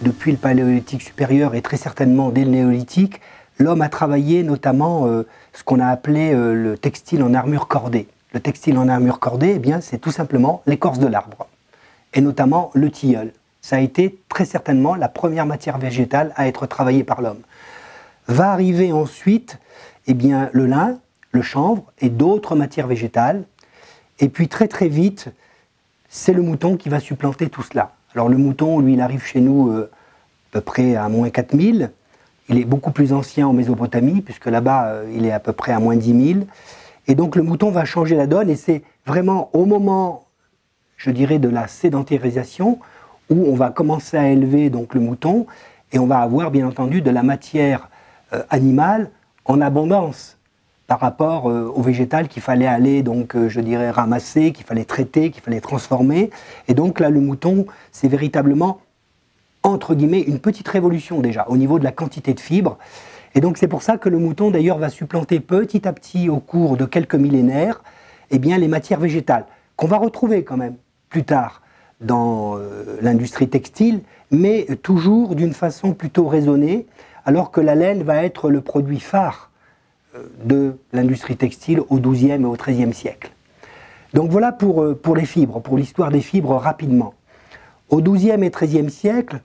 depuis le paléolithique supérieur et très certainement dès le néolithique, l'homme a travaillé notamment ce qu'on a appelé le textile en armure cordée. Le textile en armure cordée, eh bien, c'est tout simplement l'écorce de l'arbre, et notamment le tilleul. Ça a été très certainement la première matière végétale à être travaillée par l'homme. Va arriver ensuite eh bien, le lin, le chanvre et d'autres matières végétales. Et puis très très vite, c'est le mouton qui va supplanter tout cela. Alors le mouton, lui, il arrive chez nous à peu près à moins 4000. Il est beaucoup plus ancien en Mésopotamie, puisque là-bas, il est à peu près à moins 10 000. Et donc le mouton va changer la donne, et c'est vraiment au moment, je dirais, de la sédentarisation, où on va commencer à élever donc, le mouton, et on va avoir bien entendu de la matière animale en abondance par rapport au végétal qu'il fallait aller, donc, je dirais, ramasser, qu'il fallait traiter, qu'il fallait transformer. Et donc là, le mouton, c'est véritablement, entre guillemets, une petite révolution déjà, au niveau de la quantité de fibres. Et donc c'est pour ça que le mouton, d'ailleurs, va supplanter petit à petit, au cours de quelques millénaires, eh bien, les matières végétales, qu'on va retrouver quand même plus tard dans l'industrie textile, mais toujours d'une façon plutôt raisonnée, alors que la laine va être le produit phare de l'industrie textile au XIIe et au XIIIe siècle. Donc voilà pour les fibres, pour l'histoire des fibres rapidement. Au XIIe et XIIIe siècle,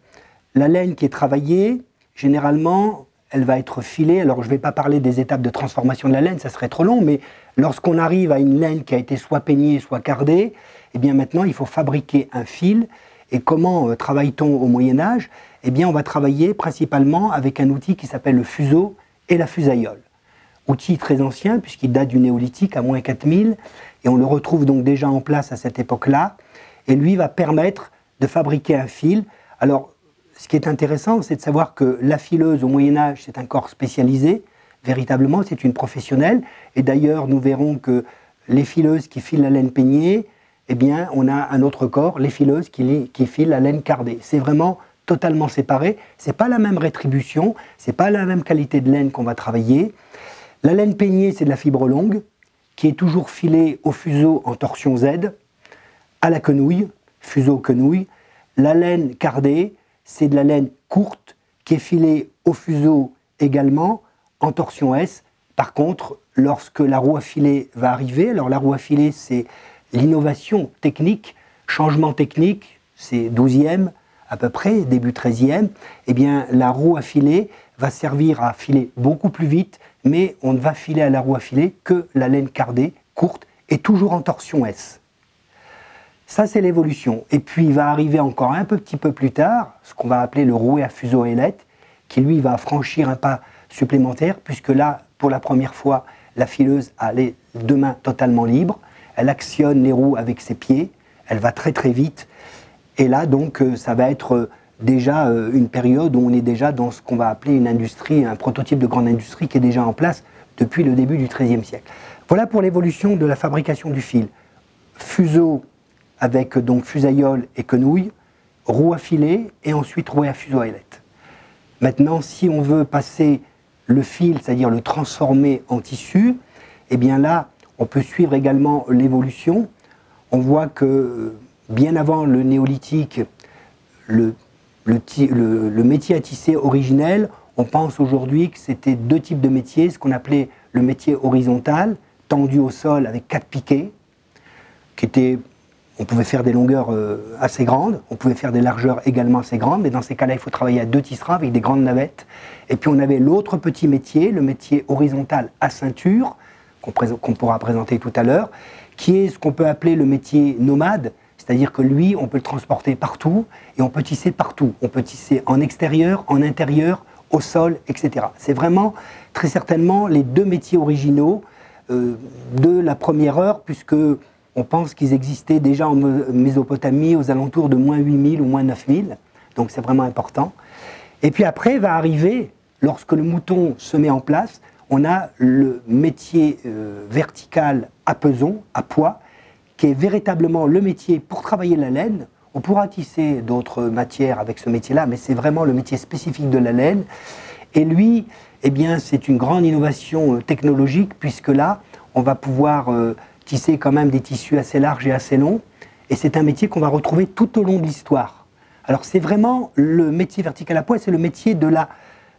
la laine qui est travaillée, généralement, elle va être filée. Alors je ne vais pas parler des étapes de transformation de la laine, ça serait trop long, mais lorsqu'on arrive à une laine qui a été soit peignée, soit cardée, eh bien maintenant il faut fabriquer un fil. Et comment travaille-t-on au Moyen-Âge? Eh bien on va travailler principalement avec un outil qui s'appelle le fuseau et la fusaïole. Outil très ancien puisqu'il date du néolithique à moins 4000, et on le retrouve donc déjà en place à cette époque-là, et lui va permettre de fabriquer un fil. Alors ce qui est intéressant, c'est de savoir que la fileuse au Moyen-Âge, c'est un corps spécialisé, véritablement, c'est une professionnelle, et d'ailleurs nous verrons que les fileuses qui filent la laine peignée, eh bien, on a un autre corps, les fileuses qui filent la laine cardée. C'est vraiment totalement séparé. C'est pas la même rétribution, c'est pas la même qualité de laine qu'on va travailler. La laine peignée, c'est de la fibre longue, qui est toujours filée au fuseau en torsion Z, à la quenouille, fuseau-quenouille. La laine cardée, c'est de la laine courte, qui est filée au fuseau également, en torsion S. Par contre, lorsque la roue à filer va arriver, alors la roue à filer, c'est l'innovation technique, changement technique, c'est 12e à peu près, début 13e, eh bien la roue à filer va servir à filer beaucoup plus vite, mais on ne va filer à la roue à filer que la laine cardée, courte, et toujours en torsion S. Ça, c'est l'évolution. Et puis, il va arriver encore un petit peu plus tard, ce qu'on va appeler le rouet à fuseau ailette, qui lui va franchir un pas supplémentaire, puisque là, pour la première fois, la fileuse a les deux mains totalement libres. Elle actionne les roues avec ses pieds, elle va très très vite, et là donc ça va être déjà une période où on est déjà dans ce qu'on va appeler une industrie, un prototype de grande industrie qui est déjà en place depuis le début du XIIIe siècle. Voilà pour l'évolution de la fabrication du fil. Fuseau avec donc fusaïole et quenouille, roue à filer et ensuite rouet à fuseau ailette. Maintenant, si on veut passer le fil, c'est-à-dire le transformer en tissu, eh bien là, on peut suivre également l'évolution. On voit que bien avant le néolithique, le métier à tisser originel, on pense aujourd'hui que c'était deux types de métiers, ce qu'on appelait le métier horizontal, tendu au sol avec 4 piquets, qui étaient, on pouvait faire des longueurs assez grandes, on pouvait faire des largeurs également assez grandes, mais dans ces cas-là, il faut travailler à 2 tisserands avec des grandes navettes. Et puis on avait l'autre petit métier, le métier horizontal à ceinture, qu'on pourra présenter tout à l'heure, qui est ce qu'on peut appeler le métier nomade, c'est-à-dire que lui, on peut le transporter partout et on peut tisser partout. On peut tisser en extérieur, en intérieur, au sol, etc. C'est vraiment très certainement les deux métiers originaux de la première heure, puisque on pense qu'ils existaient déjà en Mésopotamie aux alentours de moins 8000 ou moins 9000, donc c'est vraiment important. Et puis après va arriver, lorsque le mouton se met en place, on a le métier vertical à peson, à poids, qui est véritablement le métier pour travailler la laine. On pourra tisser d'autres matières avec ce métier-là, mais c'est vraiment le métier spécifique de la laine. Et lui, eh bien, c'est une grande innovation technologique, puisque là, on va pouvoir tisser quand même des tissus assez larges et assez longs. Et c'est un métier qu'on va retrouver tout au long de l'histoire. Alors c'est vraiment le métier vertical à poids, c'est le métier de la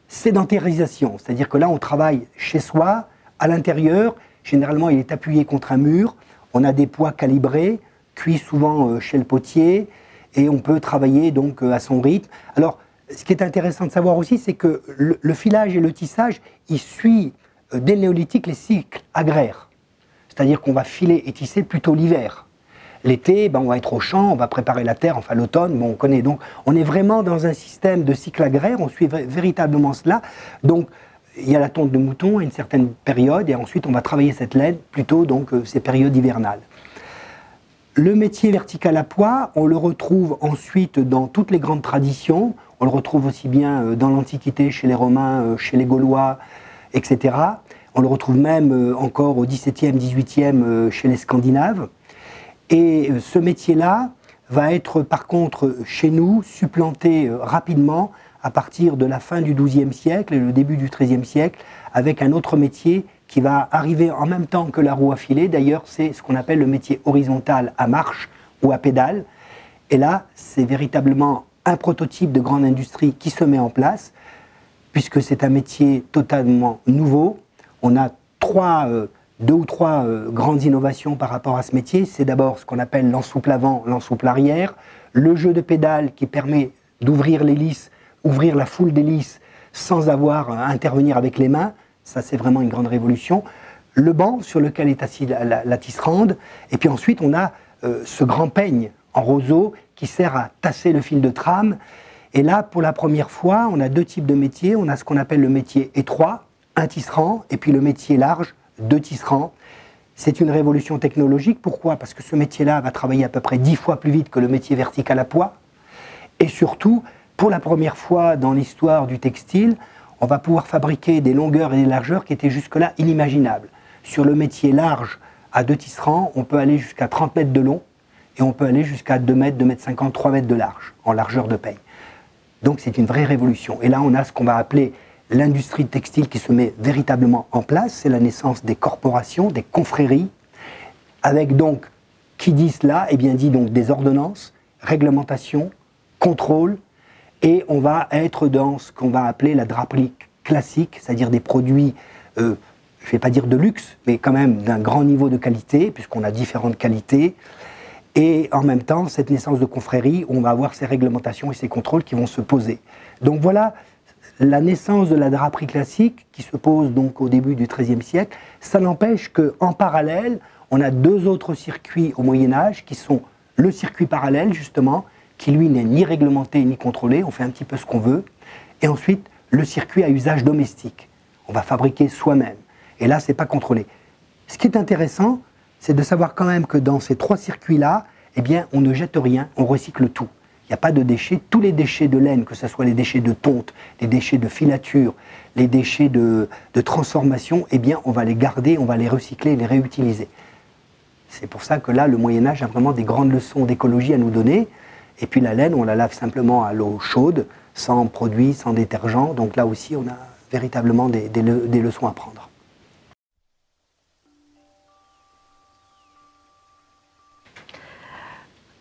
sédentarisation. C'est-à-dire que là, on travaille chez soi, à l'intérieur. Généralement, il est appuyé contre un mur. On a des poids calibrés, cuits souvent chez le potier, et on peut travailler donc à son rythme. Alors, ce qui est intéressant de savoir aussi, c'est que le filage et le tissage, il suit dès le néolithique les cycles agraires. C'est-à-dire qu'on va filer et tisser plutôt l'hiver. L'été, ben, on va être au champ, on va préparer la terre, enfin l'automne, bon, on connaît. Donc, on est vraiment dans un système de cycle agraire, on suit véritablement cela. Donc, il y a la tonte de mouton à une certaine période, et ensuite on va travailler cette laine plutôt donc ces périodes hivernales. Le métier vertical à poids, on le retrouve ensuite dans toutes les grandes traditions. On le retrouve aussi bien dans l'Antiquité, chez les Romains, chez les Gaulois, etc. On le retrouve même encore au XVIIe, XVIIIe chez les Scandinaves. Et ce métier-là va être par contre chez nous supplanté rapidement à partir de la fin du XIIe siècle et le début du XIIIe siècle avec un autre métier qui va arriver en même temps que la roue à filer. D'ailleurs, c'est ce qu'on appelle le métier horizontal à marche ou à pédale. Et là, c'est véritablement un prototype de grande industrie qui se met en place, puisque c'est un métier totalement nouveau. On a deux ou trois grandes innovations par rapport à ce métier. C'est d'abord ce qu'on appelle l'ensouple avant, l'ensouple arrière, le jeu de pédale qui permet d'ouvrir l'hélice, ouvrir la foule d'hélices sans avoir à intervenir avec les mains. Ça, c'est vraiment une grande révolution. Le banc sur lequel est assise la tisserande. Et puis ensuite, on a ce grand peigne en roseau qui sert à tasser le fil de trame. Et là, pour la première fois, on a deux types de métiers. On a ce qu'on appelle le métier étroit, un tisserand, et puis le métier large, deux tisserands. C'est une révolution technologique. Pourquoi? Parce que ce métier-là va travailler à peu près 10 fois plus vite que le métier vertical à poids. Et surtout, pour la première fois dans l'histoire du textile, on va pouvoir fabriquer des longueurs et des largeurs qui étaient jusque-là inimaginables. Sur le métier large, à deux tisserands, on peut aller jusqu'à 30 mètres de long et on peut aller jusqu'à 2 mètres, 2 mètres 50, 3 mètres de large, en largeur de peigne. Donc c'est une vraie révolution. Et là, on a ce qu'on va appeler l'industrie textile qui se met véritablement en place. C'est la naissance des corporations, des confréries, avec donc, qui dit cela? Eh bien, dit donc des ordonnances, réglementations, contrôle. Et on va être dans ce qu'on va appeler la draperie classique, c'est-à-dire des produits, je ne vais pas dire de luxe, mais quand même d'un grand niveau de qualité, puisqu'on a différentes qualités. Et en même temps, cette naissance de confrérie, on va avoir ces réglementations et ces contrôles qui vont se poser. Donc voilà la naissance de la draperie classique qui se pose donc au début du XIIIe siècle. Ça n'empêche qu'en parallèle, on a deux autres circuits au Moyen-Âge qui sont le circuit parallèle, justement, qui lui n'est ni réglementé ni contrôlé, on fait un petit peu ce qu'on veut, et ensuite le circuit à usage domestique. On va fabriquer soi-même, et là c'est pas contrôlé. Ce qui est intéressant, c'est de savoir quand même que dans ces trois circuits-là, eh bien on ne jette rien, on recycle tout. Il n'y a pas de déchets, tous les déchets de laine, que ce soit les déchets de tonte, les déchets de filature, les déchets de transformation, eh bien on va les garder, on va les recycler, les réutiliser. C'est pour ça que là, le Moyen-Âge a vraiment des grandes leçons d'écologie à nous donner. Et puis la laine, on la lave simplement à l'eau chaude, sans produits, sans détergent. Donc là aussi, on a véritablement des leçons à prendre.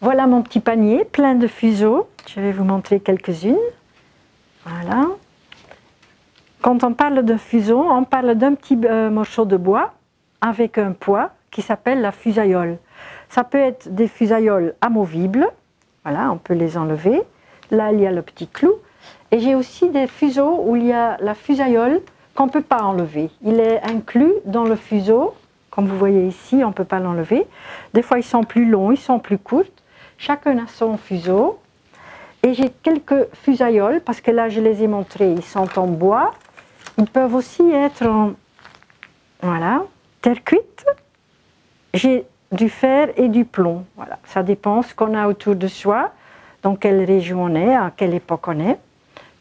Voilà mon petit panier plein de fuseaux. Je vais vous montrer quelques-unes. Voilà. Quand on parle de fuseau, on parle d'un petit morceau de bois avec un poids qui s'appelle la fusaïole. Ça peut être des fusaïoles amovibles. Voilà, on peut les enlever. Là, il y a le petit clou. Et j'ai aussi des fuseaux où il y a la fusaïole qu'on ne peut pas enlever. Il est inclus dans le fuseau. Comme vous voyez ici, on ne peut pas l'enlever. Des fois, ils sont plus longs, ils sont plus courts. Chacun a son fuseau. Et j'ai quelques fusaïoles, parce que là, je les ai montrés, ils sont en bois. Ils peuvent aussi être en voilà, terre cuite. J'ai du fer et du plomb. Voilà. Ça dépend ce qu'on a autour de soi, dans quelle région on est, à quelle époque on est.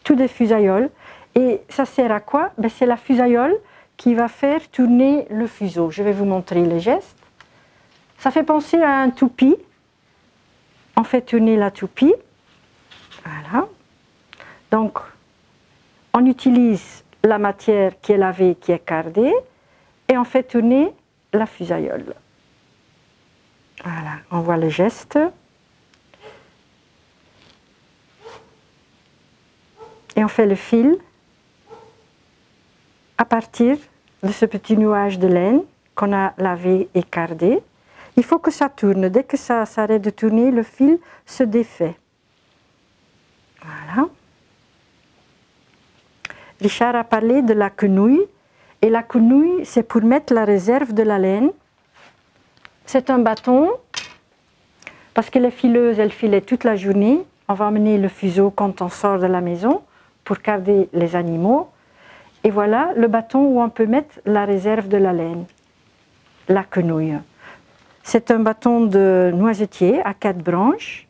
Tout des fusaïoles. Et ça sert à quoi? Ben, c'est la fusaïole qui va faire tourner le fuseau. Je vais vous montrer les gestes. Ça fait penser à un toupie. On fait tourner la toupie. Voilà. Donc, on utilise la matière qui est lavée, qui est cardée, et on fait tourner la fusaïole. Voilà, on voit le geste. Et on fait le fil à partir de ce petit nuage de laine qu'on a lavé et cardé. Il faut que ça tourne. Dès que ça s'arrête de tourner, le fil se défait. Voilà. Richard a parlé de la quenouille. Et la quenouille, c'est pour mettre la réserve de la laine. C'est un bâton, parce que les fileuses, elles filaient toute la journée. On va emmener le fuseau quand on sort de la maison pour garder les animaux. Et voilà le bâton où on peut mettre la réserve de la laine, la quenouille. C'est un bâton de noisetier à 4 branches.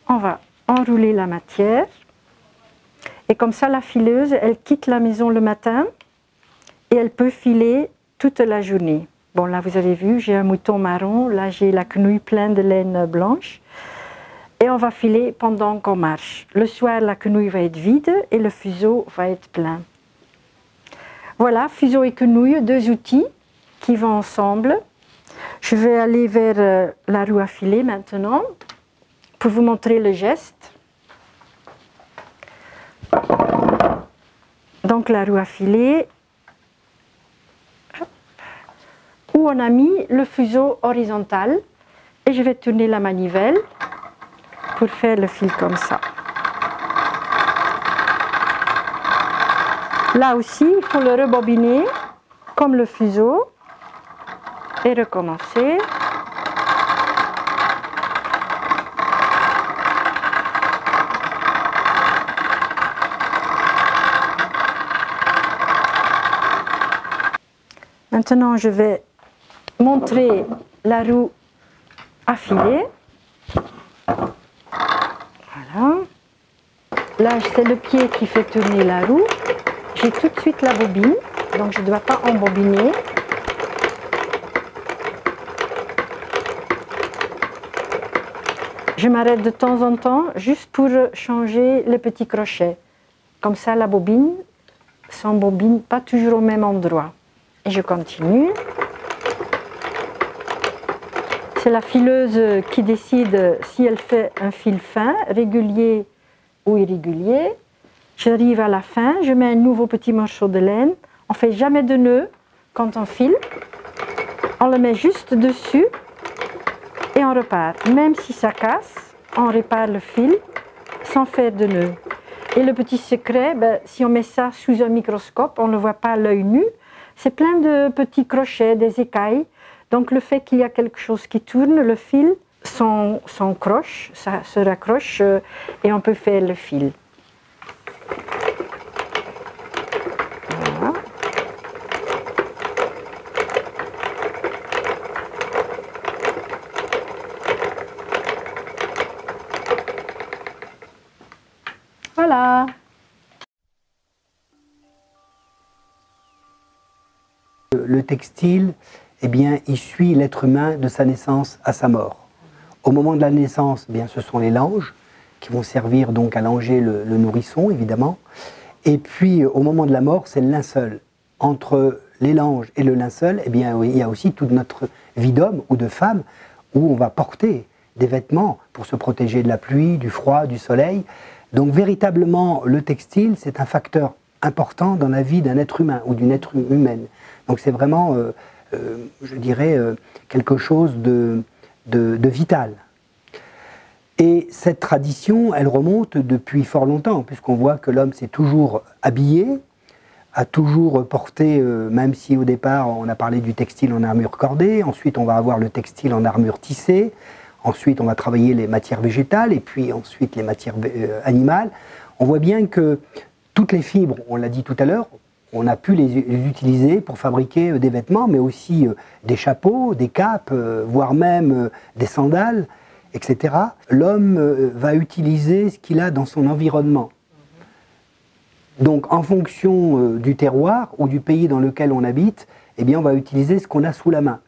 On va enrouler la matière. Et comme ça, la fileuse, elle quitte la maison le matin et elle peut filer toute la journée. Bon, là, vous avez vu, j'ai un mouton marron. Là, j'ai la quenouille pleine de laine blanche. Et on va filer pendant qu'on marche. Le soir, la quenouille va être vide et le fuseau va être plein. Voilà, fuseau et quenouille, 2 outils qui vont ensemble. Je vais aller vers la roue à filer maintenant pour vous montrer le geste. Donc la roue à filer, où on a mis le fuseau horizontal et je vais tourner la manivelle pour faire le fil comme ça. Là aussi, il faut le rebobiner comme le fuseau et recommencer. Maintenant, je vais montrer la roue à filer. Voilà. Là, c'est le pied qui fait tourner la roue. J'ai tout de suite la bobine, donc je ne dois pas embobiner. Je m'arrête de temps en temps juste pour changer les petits crochets. Comme ça, la bobine s'embobine pas toujours au même endroit. Et je continue. C'est la fileuse qui décide si elle fait un fil fin, régulier ou irrégulier. J'arrive à la fin, je mets un nouveau petit morceau de laine. On ne fait jamais de nœud quand on file. On le met juste dessus et on repart. Même si ça casse, on répare le fil sans faire de nœud. Et le petit secret, si on met ça sous un microscope, on ne le voit pas à l'œil nu. C'est plein de petits crochets, des écailles. Donc le fait qu'il y a quelque chose qui tourne, le fil s'encroche, ça se raccroche et on peut faire le fil. Voilà. Voilà. Le textile, eh bien, il suit l'être humain de sa naissance à sa mort. Au moment de la naissance, eh bien, ce sont les langes qui vont servir donc à langer le nourrisson, évidemment. Et puis, au moment de la mort, c'est le linceul. Entre les langes et le linceul, eh bien, il y a aussi toute notre vie d'homme ou de femme où on va porter des vêtements pour se protéger de la pluie, du froid, du soleil. Donc, véritablement, le textile, c'est un facteur important dans la vie d'un être humain ou d'une être humaine. Donc, c'est vraiment, je dirais, quelque chose de vital. Et cette tradition, elle remonte depuis fort longtemps, puisqu'on voit que l'homme s'est toujours habillé, a toujours porté, même si au départ on a parlé du textile en armure cordée, ensuite on va avoir le textile en armure tissée, ensuite on va travailler les matières végétales, et puis ensuite les matières animales. On voit bien que toutes les fibres, on l'a dit tout à l'heure, on a pu les utiliser pour fabriquer des vêtements, mais aussi des chapeaux, des capes, voire même des sandales, etc. L'homme va utiliser ce qu'il a dans son environnement. Donc, en fonction du terroir ou du pays dans lequel on habite, eh bien, on va utiliser ce qu'on a sous la main,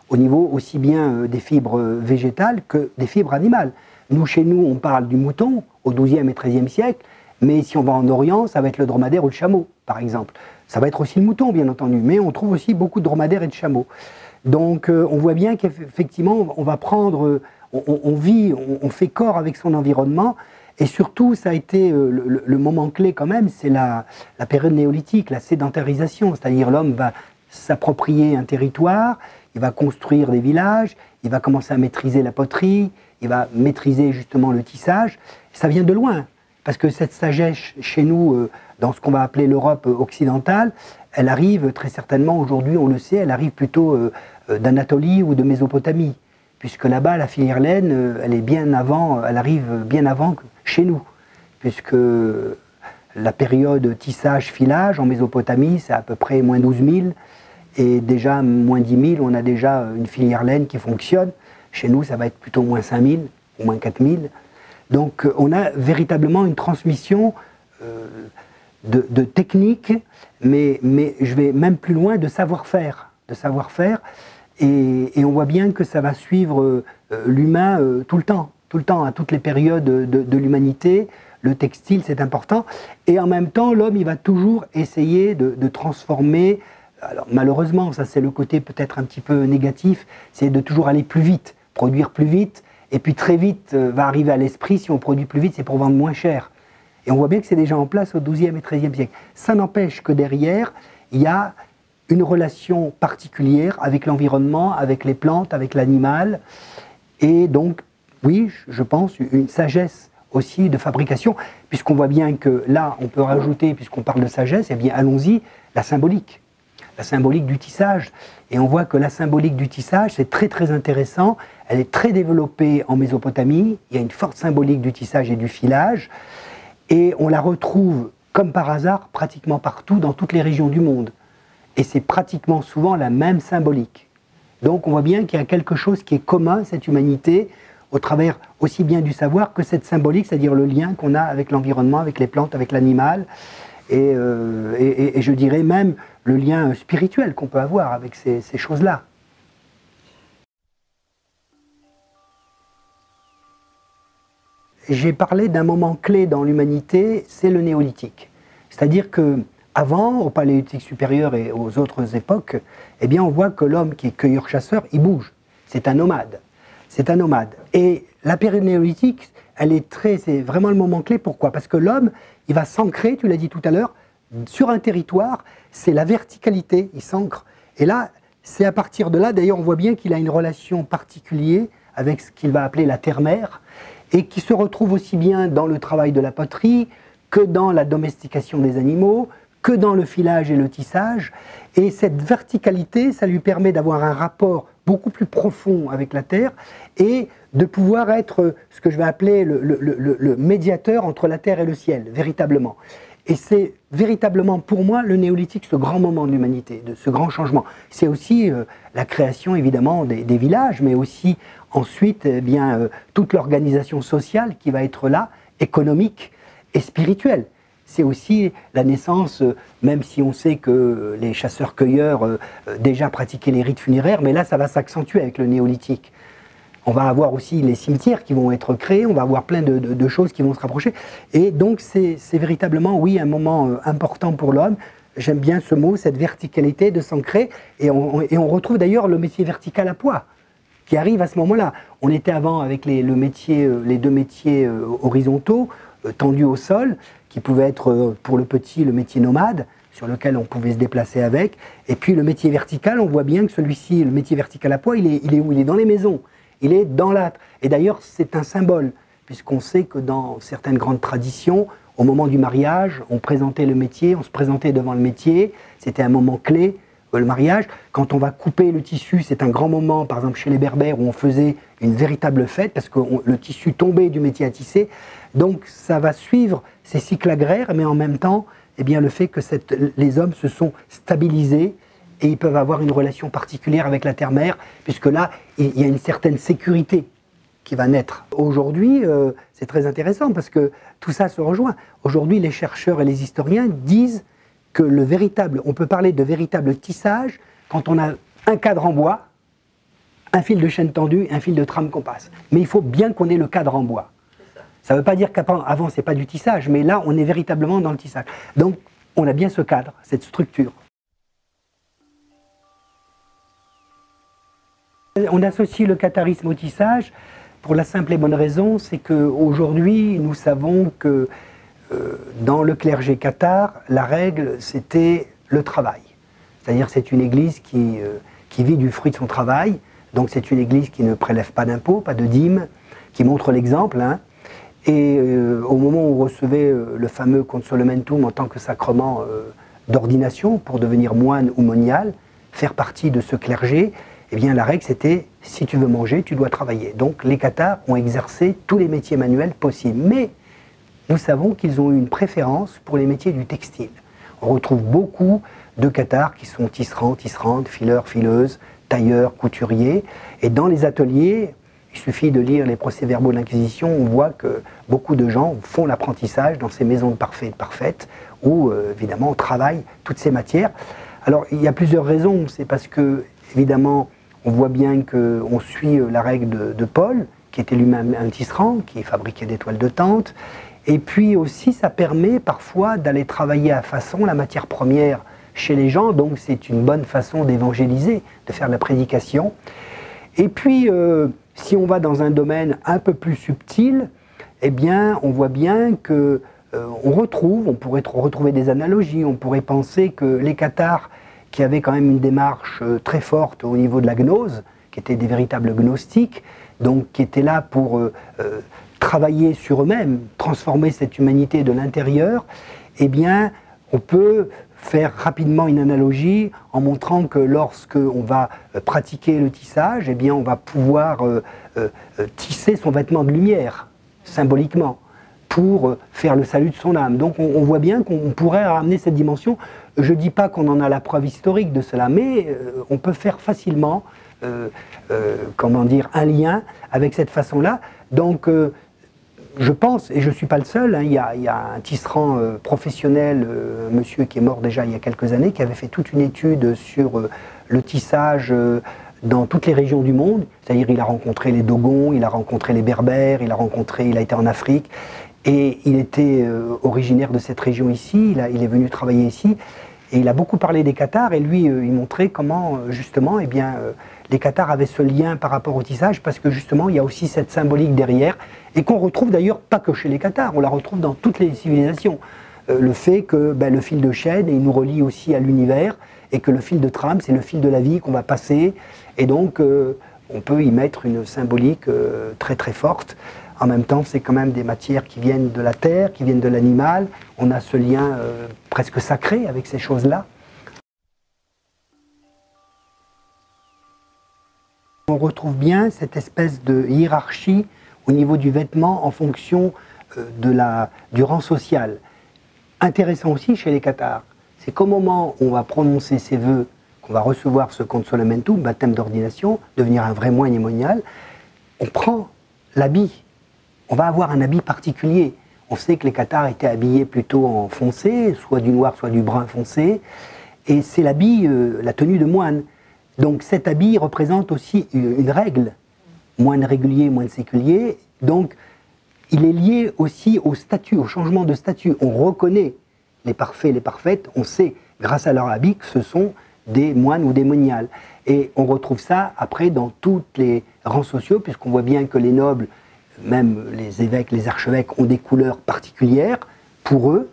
au niveau aussi bien des fibres végétales que des fibres animales. Nous, chez nous, on parle du mouton au XIIe et XIIIe siècle, mais si on va en Orient, ça va être le dromadaire ou le chameau, par exemple. Ça va être aussi le mouton, bien entendu, mais on trouve aussi beaucoup de dromadaires et de chameaux. Donc, on voit bien qu'effectivement, on va prendre, on vit, on fait corps avec son environnement, Et surtout, ça a été le moment clé quand même, c'est la période néolithique, la sédentarisation, c'est-à-dire l'homme va s'approprier un territoire, il va construire des villages, il va commencer à maîtriser la poterie, il va maîtriser justement le tissage. Ça vient de loin, parce que cette sagesse chez nous, dans ce qu'on va appeler l'Europe occidentale, elle arrive très certainement aujourd'hui, on le sait, elle arrive plutôt d'Anatolie ou de Mésopotamie, puisque là-bas, la filière laine, elle est bien avant, elle arrive bien avant que chez nous, puisque la période tissage-filage en Mésopotamie, c'est à peu près moins 12 000, et déjà moins 10 000, on a déjà une filière laine qui fonctionne. Chez nous, ça va être plutôt moins 5 000, ou moins 4 000. Donc on a véritablement une transmission de technique, mais je vais même plus loin de savoir-faire. Et on voit bien que ça va suivre l'humain tout le temps, à toutes les périodes de l'humanité. Le textile, c'est important. Et en même temps, l'homme, il va toujours essayer de transformer. Alors malheureusement, ça c'est le côté peut-être un petit peu négatif, c'est de toujours aller plus vite, produire plus vite, et puis très vite va arriver à l'esprit, si on produit plus vite, c'est pour vendre moins cher. Et on voit bien que c'est déjà en place au XIIe et XIIIe siècle. Ça n'empêche que derrière, il y a une relation particulière avec l'environnement, avec les plantes, avec l'animal, et donc, oui, je pense, une sagesse aussi de fabrication, puisqu'on voit bien que là, on peut rajouter, puisqu'on parle de sagesse, eh bien allons-y, la symbolique du tissage. Et on voit que la symbolique du tissage, c'est très très intéressant, elle est très développée en Mésopotamie, il y a une forte symbolique du tissage et du filage, et on la retrouve, comme par hasard, pratiquement partout dans toutes les régions du monde. Et c'est pratiquement souvent la même symbolique. Donc on voit bien qu'il y a quelque chose qui est commun, cette humanité, au travers aussi bien du savoir que cette symbolique, c'est-à-dire le lien qu'on a avec l'environnement, avec les plantes, avec l'animal, et je dirais même le lien spirituel qu'on peut avoir avec ces choses-là. J'ai parlé d'un moment clé dans l'humanité, c'est le néolithique. C'est-à-dire que avant, au paléolithique supérieur et aux autres époques, eh bien on voit que l'homme qui est cueilleur-chasseur, il bouge. C'est un nomade. C'est un nomade. Et la période néolithique, c'est vraiment le moment clé. Pourquoi? Parce que l'homme, il va s'ancrer, tu l'as dit tout à l'heure, sur un territoire, c'est la verticalité, il s'ancre. Et là, c'est à partir de là, d'ailleurs on voit bien qu'il a une relation particulière avec ce qu'il va appeler la terre-mère, et qui se retrouve aussi bien dans le travail de la poterie, que dans la domestication des animaux, que dans le filage et le tissage. Et cette verticalité, ça lui permet d'avoir un rapport beaucoup plus profond avec la terre et de pouvoir être ce que je vais appeler le médiateur entre la terre et le ciel, véritablement. Et c'est véritablement pour moi le néolithique, ce grand moment de l'humanité, de ce grand changement. C'est aussi la création évidemment des villages, mais aussi ensuite toute l'organisation sociale qui va être là, économique et spirituelle. C'est aussi la naissance, même si on sait que les chasseurs-cueilleurs déjà pratiquaient les rites funéraires, mais là ça va s'accentuer avec le néolithique. On va avoir aussi les cimetières qui vont être créés, on va avoir plein de choses qui vont se rapprocher. Et donc c'est véritablement, oui, un moment important pour l'homme. J'aime bien ce mot, cette verticalité de s'ancrer. Et on retrouve d'ailleurs le métier vertical à poids, qui arrive à ce moment-là. On était avant avec les deux métiers horizontaux, tendus au sol, qui pouvaient être pour le petit le métier nomade, sur lequel on pouvait se déplacer avec. Et puis le métier vertical, on voit bien que celui-ci, le métier vertical à poids, il est où? Il est dans les maisons. Il est dans l'âtre. Et d'ailleurs, c'est un symbole, puisqu'on sait que dans certaines grandes traditions, au moment du mariage, on présentait le métier, on se présentait devant le métier, c'était un moment clé, le mariage. Quand on va couper le tissu, c'est un grand moment, par exemple chez les Berbères, où on faisait une véritable fête, parce que le tissu tombait du métier à tisser. Donc ça va suivre ces cycles agraires, mais en même temps, eh bien, le fait que les hommes se sont stabilisés, et ils peuvent avoir une relation particulière avec la terre-mère, puisque là, il y a une certaine sécurité qui va naître. Aujourd'hui, c'est très intéressant, parce que tout ça se rejoint. Aujourd'hui, les chercheurs et les historiens disent que on peut parler de véritable tissage quand on a un cadre en bois, un fil de chaîne tendu, un fil de trame qu'on passe. Mais il faut bien qu'on ait le cadre en bois. Ça ne veut pas dire qu'avant, ce n'est pas du tissage, mais là, on est véritablement dans le tissage. Donc, on a bien ce cadre, cette structure. On associe le catharisme au tissage pour la simple et bonne raison, c'est qu'aujourd'hui, nous savons que dans le clergé cathare, la règle, c'était le travail. C'est-à-dire c'est une église qui vit du fruit de son travail, donc c'est une église qui ne prélève pas d'impôts, pas de dîmes, qui montre l'exemple. Hein. Et au moment où on recevait le fameux consolomentum en tant que sacrement d'ordination pour devenir moine ou monial, faire partie de ce clergé, eh bien la règle c'était, si tu veux manger, tu dois travailler. Donc les cathares ont exercé tous les métiers manuels possibles. Mais nous savons qu'ils ont eu une préférence pour les métiers du textile. On retrouve beaucoup de cathares qui sont tisserands, tisserandes, fileurs, fileuses, tailleurs, couturiers. Et dans les ateliers, il suffit de lire les procès-verbaux de l'Inquisition, on voit que beaucoup de gens font l'apprentissage dans ces maisons de parfaits et de parfaites, où évidemment on travaille toutes ces matières. Alors il y a plusieurs raisons, c'est parce que évidemment on voit bien qu'on suit la règle de Paul, qui était lui-même un tisserand, qui fabriquait des toiles de tente. Et puis aussi, ça permet parfois d'aller travailler à façon la matière première chez les gens, donc c'est une bonne façon d'évangéliser, de faire de la prédication. Et puis, si on va dans un domaine un peu plus subtil, eh bien, on voit bien que on pourrait retrouver des analogies, on pourrait penser que les cathares, qui avaient quand même une démarche très forte au niveau de la gnose, qui étaient des véritables gnostiques, donc qui étaient là pour travailler sur eux-mêmes, transformer cette humanité de l'intérieur, eh bien, on peut faire rapidement une analogie en montrant que lorsque on va pratiquer le tissage, eh bien, on va pouvoir tisser son vêtement de lumière, symboliquement, pour faire le salut de son âme. Donc on voit bien qu'on pourrait ramener cette dimension. Je ne dis pas qu'on en a la preuve historique de cela, mais on peut faire facilement comment dire, un lien avec cette façon-là. Donc je pense, et je ne suis pas le seul, hein, il y a un tisserand professionnel, un monsieur qui est mort déjà il y a quelques années, qui avait fait toute une étude sur le tissage dans toutes les régions du monde. C'est-à-dire il a rencontré les Dogons, il a rencontré les Berbères, il a été en Afrique, et il était originaire de cette région ici, il est venu travailler ici, et il a beaucoup parlé des cathares, et lui, il montrait comment, justement, eh bien, les cathares avaient ce lien par rapport au tissage, parce que justement, il y a aussi cette symbolique derrière, et qu'on retrouve d'ailleurs pas que chez les cathares, on la retrouve dans toutes les civilisations. Le fait que le fil de chêne, il nous relie aussi à l'univers, et que le fil de trame, c'est le fil de la vie qu'on va passer, et donc on peut y mettre une symbolique très très forte. En même temps, c'est quand même des matières qui viennent de la terre, qui viennent de l'animal. On a ce lien presque sacré avec ces choses-là. On retrouve bien cette espèce de hiérarchie au niveau du vêtement en fonction du rang social. Intéressant aussi chez les cathares, c'est qu'au moment où on va prononcer ces vœux, qu'on va recevoir ce consolomentum, baptême d'ordination, devenir un vrai moine et monial, on prend l'habit. On va avoir un habit particulier. On sait que les cathares étaient habillés plutôt en foncé, soit du noir, soit du brun foncé, et c'est l'habit, la tenue de moine. Donc cet habit représente aussi une règle, moine régulier, moine séculier, donc il est lié aussi au statut, au changement de statut. On reconnaît les parfaits, les parfaites, on sait, grâce à leur habit, que ce sont des moines ou des moniales. Et on retrouve ça après dans tous les rangs sociaux, puisqu'on voit bien que les nobles, même les évêques, les archevêques ont des couleurs particulières pour eux,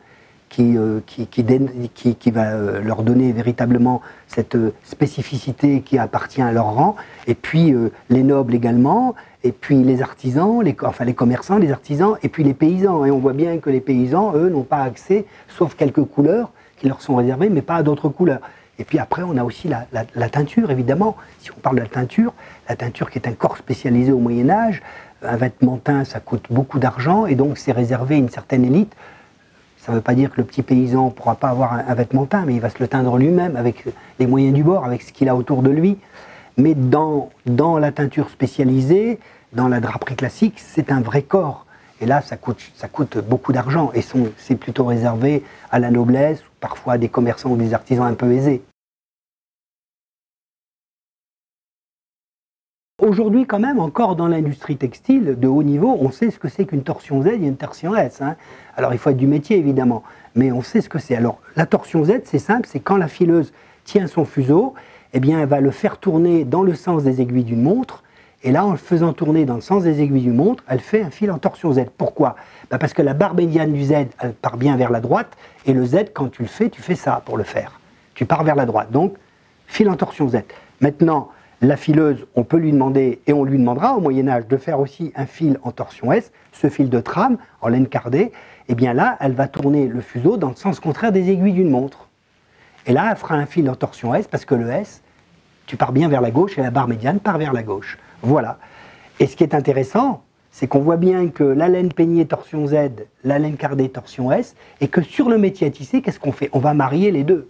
qui va leur donner véritablement cette spécificité qui appartient à leur rang, et puis les nobles également, et puis les artisans, les commerçants, les artisans, et puis les paysans. Et on voit bien que les paysans, eux, n'ont pas accès, sauf quelques couleurs qui leur sont réservées, mais pas à d'autres couleurs. Et puis après, on a aussi la teinture, évidemment. Si on parle de la teinture qui est un corps spécialisé au Moyen-Âge, un vêtement teint, ça coûte beaucoup d'argent, et donc c'est réservé à une certaine élite. Ça ne veut pas dire que le petit paysan ne pourra pas avoir un vêtement teint, mais il va se le teindre lui-même avec les moyens du bord, avec ce qu'il a autour de lui. Mais dans la teinture spécialisée, dans la draperie classique, c'est un vrai corps. Et là, ça coûte beaucoup d'argent, et c'est plutôt réservé à la noblesse, parfois à des commerçants ou des artisans un peu aisés. Aujourd'hui, quand même, encore dans l'industrie textile de haut niveau, on sait ce que c'est qu'une torsion Z et une torsion S. Hein. Alors, il faut être du métier, évidemment, mais on sait ce que c'est. Alors, la torsion Z, c'est simple, c'est quand la fileuse tient son fuseau, eh bien, elle va le faire tourner dans le sens des aiguilles d'une montre, Et là, en le faisant tourner dans le sens des aiguilles d'une montre, elle fait un fil en torsion Z. Pourquoi? Parce que la barre médiane du Z, elle part bien vers la droite, et le Z, quand tu fais ça pour le faire. Tu pars vers la droite. Donc, fil en torsion Z. Maintenant, la fileuse, on peut lui demander, et on lui demandera au Moyen-Âge, de faire aussi un fil en torsion S, ce fil de trame, en laine cardée. Et bien là, elle va tourner le fuseau dans le sens contraire des aiguilles d'une montre. Et là, elle fera un fil en torsion S, parce que le S, tu pars bien vers la gauche, et la barre médiane part vers la gauche. Voilà. Et ce qui est intéressant, c'est qu'on voit bien que la laine peignée torsion Z, la laine cardée torsion S, et que sur le métier à tisser, qu'est-ce qu'on fait? On va marier les deux.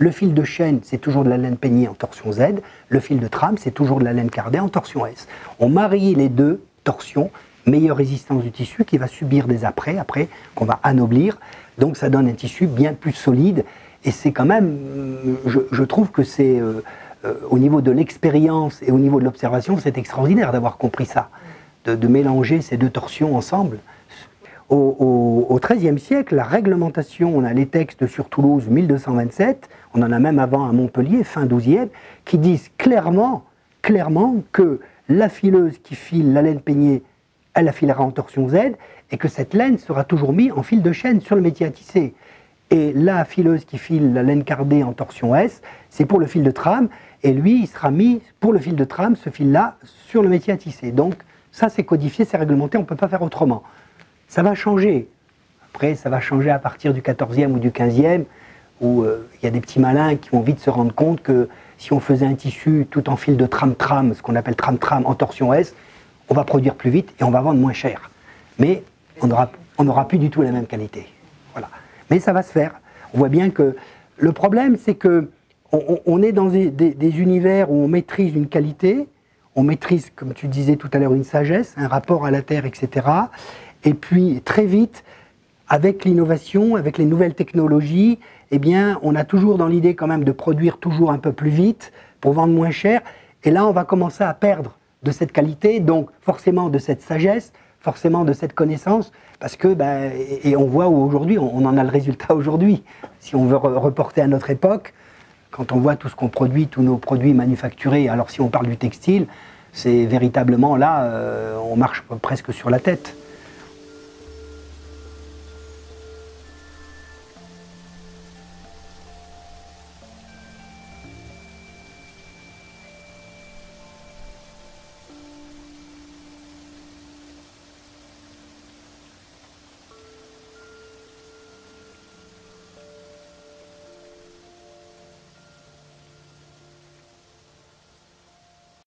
Le fil de chaîne, c'est toujours de la laine peignée en torsion Z, le fil de trame, c'est toujours de la laine cardée en torsion S. On marie les deux torsions, meilleure résistance du tissu qui va subir des apprêts, après qu'on va anoblir, donc ça donne un tissu bien plus solide, et c'est quand même, je trouve que c'est, au niveau de l'expérience et au niveau de l'observation, c'est extraordinaire d'avoir compris ça, de mélanger ces deux torsions ensemble. Au XIIIe siècle, la réglementation, on a les textes sur Toulouse 1227, on en a même avant à Montpellier, fin XIIe, qui disent clairement que la fileuse qui file la laine peignée, elle la filera en torsion Z, et que cette laine sera toujours mise en fil de chaîne sur le métier à tisser. Et la fileuse qui file la laine cardée en torsion S, c'est pour le fil de trame, et lui, il sera mis pour le fil de trame, ce fil-là, sur le métier à tisser. Donc ça, c'est codifié, c'est réglementé, on ne peut pas faire autrement. Ça va changer. Après, ça va changer à partir du XIVe ou du XVe, où il y a des petits malins qui vont vite se rendre compte que si on faisait un tissu tout en fil de trame-trame, ce qu'on appelle trame-trame en torsion S, on va produire plus vite et on va vendre moins cher. Mais on n'aura plus du tout la même qualité. Voilà. Mais ça va se faire. On voit bien que le problème, c'est que on est dans des univers où on maîtrise une qualité, on maîtrise, comme tu disais tout à l'heure, une sagesse, un rapport à la terre, etc. Et puis, très vite, avec l'innovation, avec les nouvelles technologies, eh bien, on a toujours dans l'idée quand même de produire toujours un peu plus vite pour vendre moins cher. Et là, on va commencer à perdre de cette qualité, donc forcément de cette sagesse, forcément de cette connaissance, parce que, et on voit aujourd'hui, on en a le résultat aujourd'hui. Si on veut reporter à notre époque, quand on voit tout ce qu'on produit, tous nos produits manufacturés, alors si on parle du textile, c'est véritablement là, on marche presque sur la tête.